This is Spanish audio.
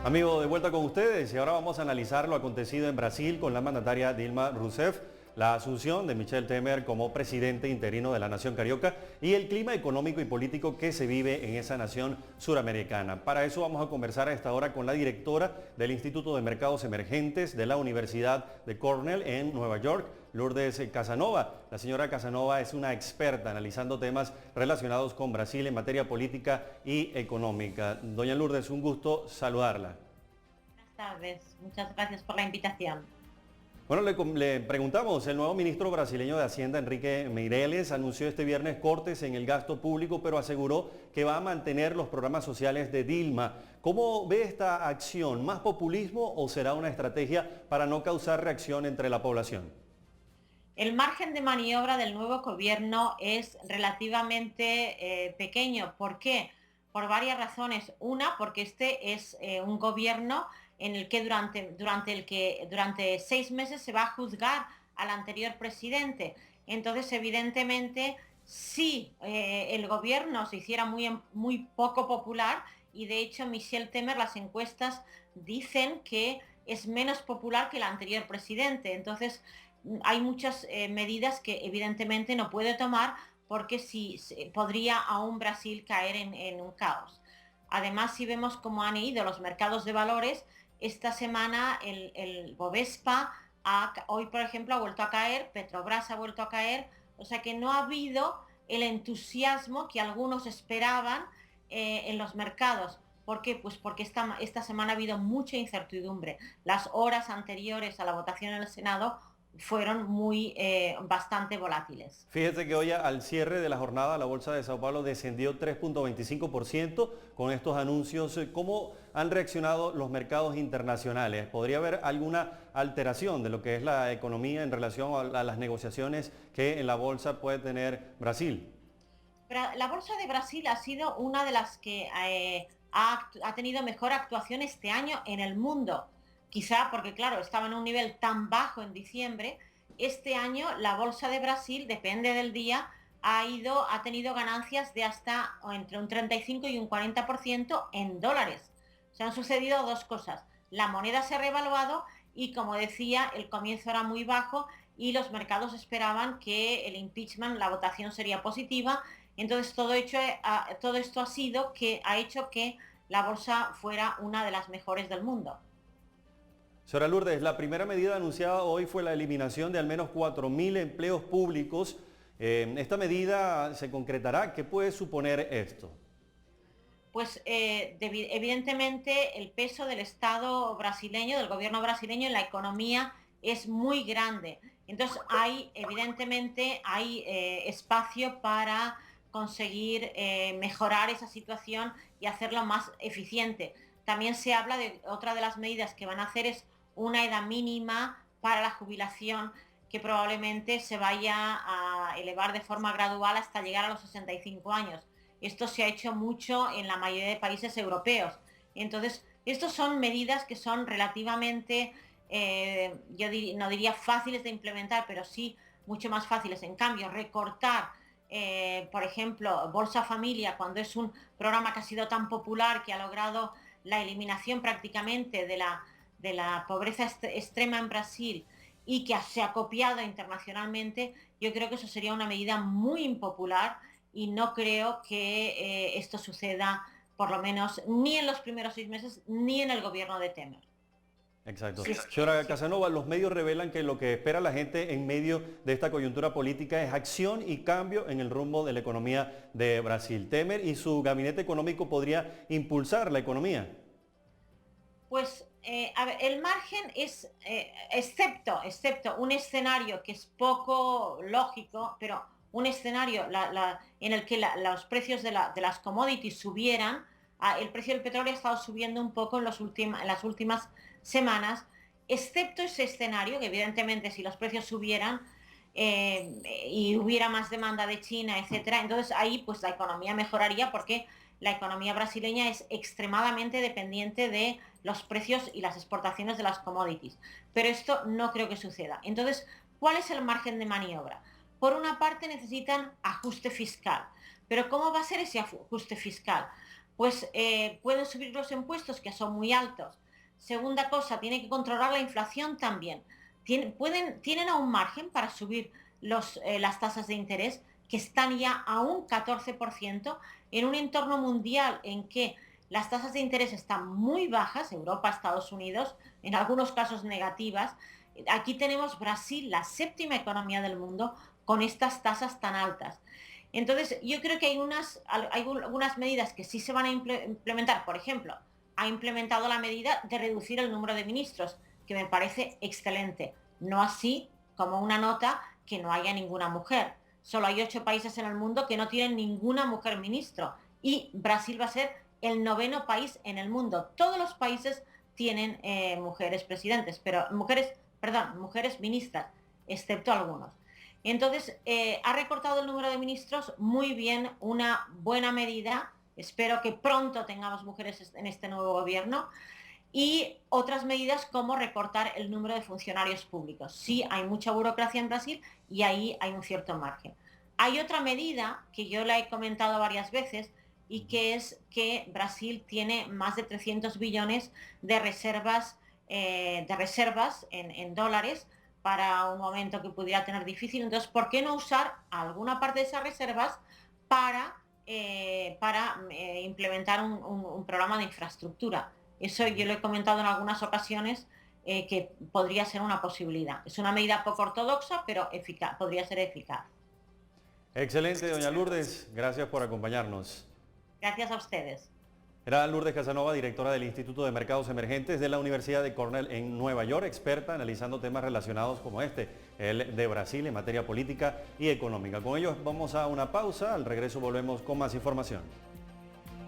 Amigo, de vuelta con ustedes y ahora vamos a analizar lo acontecido en Brasil con la mandataria Dilma Rousseff, la asunción de Michel Temer como presidente interino de la nación carioca y el clima económico y político que se vive en esa nación suramericana. Para eso vamos a conversar a esta hora con la directora del Instituto de Mercados Emergentes de la Universidad de Cornell en Nueva York, Lourdes Casanova. La señora Casanova es una experta analizando temas relacionados con Brasil en materia política y económica. Doña Lourdes, un gusto saludarla. Buenas tardes, muchas gracias por la invitación. Bueno, le preguntamos, el nuevo ministro brasileño de Hacienda, Enrique Meireles, anunció este viernes cortes en el gasto público, pero aseguró que va a mantener los programas sociales de Dilma. ¿Cómo ve esta acción? ¿Más populismo o será una estrategia para no causar reacción entre la población? El margen de maniobra del nuevo gobierno es relativamente pequeño. ¿Por qué? Por varias razones. Una, porque este es un gobierno en el que durante 6 meses se va a juzgar al anterior presidente. Entonces, evidentemente, si el gobierno se hiciera muy poco popular, y de hecho Michel Temer, las encuestas dicen que es menos popular que el anterior presidente. Entonces, hay muchas medidas que evidentemente no puede tomar porque podría aún Brasil caer en un caos. Además, si vemos cómo han ido los mercados de valores, esta semana el Bovespa, hoy por ejemplo, ha vuelto a caer, Petrobras ha vuelto a caer, o sea que no ha habido el entusiasmo que algunos esperaban en los mercados. ¿Por qué? Pues porque esta semana ha habido mucha incertidumbre. Las horas anteriores a la votación en el Senado fueron bastante volátiles. Fíjese que hoy al cierre de la jornada la Bolsa de Sao Paulo descendió 3,25% con estos anuncios. ¿Cómo han reaccionado los mercados internacionales? ¿Podría haber alguna alteración de lo que es la economía en relación a las negociaciones que en la bolsa puede tener Brasil? La Bolsa de Brasil ha sido una de las que ha tenido mejor actuación este año en el mundo. Quizá porque, claro, estaba en un nivel tan bajo en diciembre. Este año la Bolsa de Brasil, depende del día, ha tenido ganancias de hasta entre un 35 y un 40% en dólares. Se han sucedido dos cosas. La moneda se ha revaluado y, como decía, el comienzo era muy bajo y los mercados esperaban que el impeachment, la votación sería positiva. Entonces todo esto ha hecho que la bolsa fuera una de las mejores del mundo. Señora Lourdes, la primera medida anunciada hoy fue la eliminación de al menos 4.000 empleos públicos. ¿Esta medida se concretará? ¿Qué puede suponer esto? Pues evidentemente el peso del Estado brasileño, del gobierno brasileño en la economía es muy grande. Entonces evidentemente hay espacio para conseguir mejorar esa situación y hacerla más eficiente. También se habla de otra de las medidas que van a hacer es una edad mínima para la jubilación que probablemente se vaya a elevar de forma gradual hasta llegar a los 65 años. Esto se ha hecho mucho en la mayoría de países europeos. Entonces, estas son medidas que son relativamente, no diría fáciles de implementar, pero sí mucho más fáciles. En cambio, recortar, por ejemplo, Bolsa Familia, cuando es un programa que ha sido tan popular, que ha logrado la eliminación prácticamente de la pobreza extrema en Brasil y que se ha copiado internacionalmente, yo creo que eso sería una medida muy impopular y no creo que esto suceda, por lo menos, ni en los primeros 6 meses, ni en el gobierno de Temer. Exacto. Sí, Señora sí. Casanova, los medios revelan que lo que espera la gente en medio de esta coyuntura política es acción y cambio en el rumbo de la economía de Brasil. Temer y su gabinete económico podría impulsar la economía. Pues, a ver, el margen es, excepto un escenario que es poco lógico, pero un escenario en el que los precios de las commodities subieran. El precio del petróleo ha estado subiendo un poco en las últimas semanas, excepto ese escenario, que evidentemente si los precios subieran y hubiera más demanda de China, etcétera, entonces ahí pues la economía mejoraría porque la economía brasileña es extremadamente dependiente de los precios y las exportaciones de las commodities. Pero esto no creo que suceda. Entonces, ¿cuál es el margen de maniobra? Por una parte necesitan ajuste fiscal. Pero ¿cómo va a ser ese ajuste fiscal? pues pueden subir los impuestos, que son muy altos. Segunda cosa, tiene que controlar la inflación también. Tienen aún margen para subir las tasas de interés, que están ya a un 14%, en un entorno mundial en que las tasas de interés están muy bajas, Europa, Estados Unidos, en algunos casos negativas. Aquí tenemos Brasil, la séptima economía del mundo, con estas tasas tan altas. Entonces, yo creo que hay algunas medidas que sí se van a implementar. Por ejemplo, ha implementado la medida de reducir el número de ministros, que me parece excelente. No así como una nota que no haya ninguna mujer. Solo hay 8 países en el mundo que no tienen ninguna mujer ministro. Y Brasil va a ser el 9º país en el mundo. Todos los países tienen mujeres presidentes, pero mujeres ministras, excepto algunos. Entonces, ha recortado el número de ministros muy bien, una buena medida. Espero que pronto tengamos mujeres en este nuevo gobierno. Y otras medidas como recortar el número de funcionarios públicos. Sí, hay mucha burocracia en Brasil y ahí hay un cierto margen. Hay otra medida que yo la he comentado varias veces y que es que Brasil tiene más de 300 billones de reservas, en dólares para un momento que pudiera tener difícil. Entonces, ¿por qué no usar alguna parte de esas reservas para implementar un programa de infraestructura? Eso yo lo he comentado en algunas ocasiones, que podría ser una posibilidad. Es una medida poco ortodoxa, pero eficaz, podría ser eficaz. Excelente, doña Lourdes. Gracias por acompañarnos. Gracias a ustedes. Era Lourdes Casanova, directora del Instituto de Mercados Emergentes de la Universidad de Cornell en Nueva York, experta analizando temas relacionados como este, el de Brasil en materia política y económica. Con ello vamos a una pausa. Al regreso volvemos con más información.